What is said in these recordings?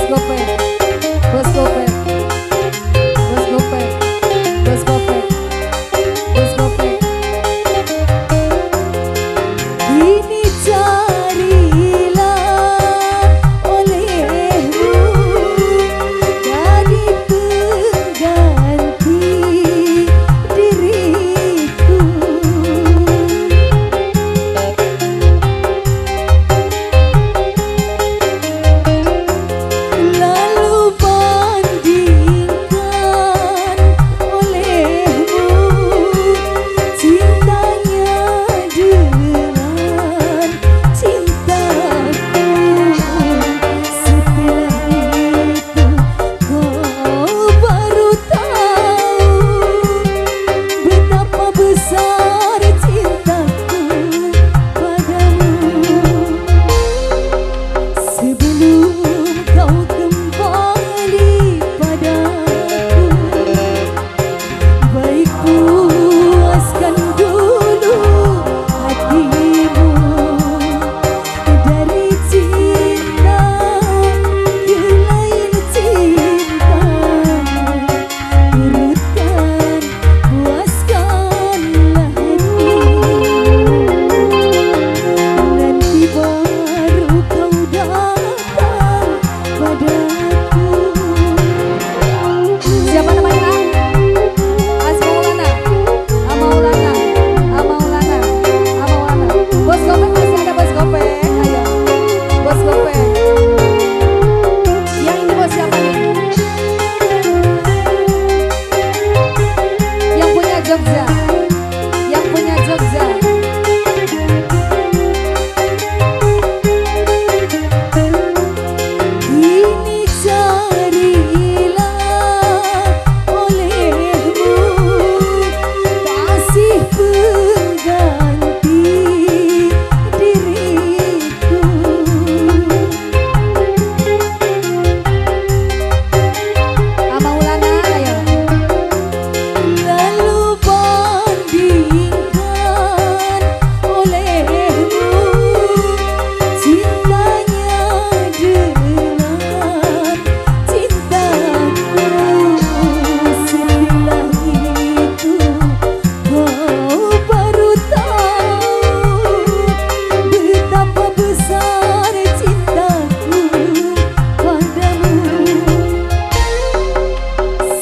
Gopek, Bos Gopek, Bos Gopek, Bos Gopek, Bos Gopek. Ini carilah olehmu dari pengganti diriku. Lalu bandingkan olehmu cintanya dengan cintaku. Setelah itu kau baru tahu betapa besar cintaku padamu. Sebelum kau kembali padaku, baik puaskan dulu hatimu dari cinta ke lain cinta. Turutkan, puaskanlah hati, nanti baru kau datang padaku. Siapa namanya? Maulana, Maulana, Maulana, Maulana. Bos Gopek masih ada, Bos Gopek. Ayo, Bos Gopek. Yang ini bos siapa nih? Yang punya Jogja, yang punya Jogja. Ini carilah olehmu kasih pengganti diriku. Maulana, ayo. Lalu bandingkan olehmu cintanya dengan cintaku. Setelah itu kau baru tahu betapa besar cintaku padamu.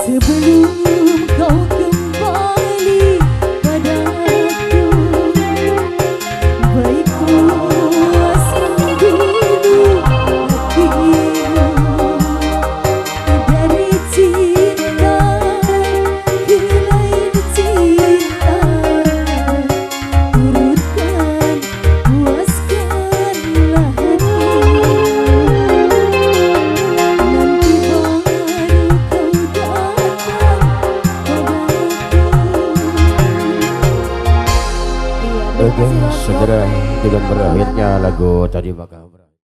Sebelum kau kembali padaku, baik puaskan dulu hatimu dari cinta ke lain cinta. Turutkan, puaskanlah hati, nanti baru kau datang padaku. Oke, segera dengan berakhirnya lagu tadi bakal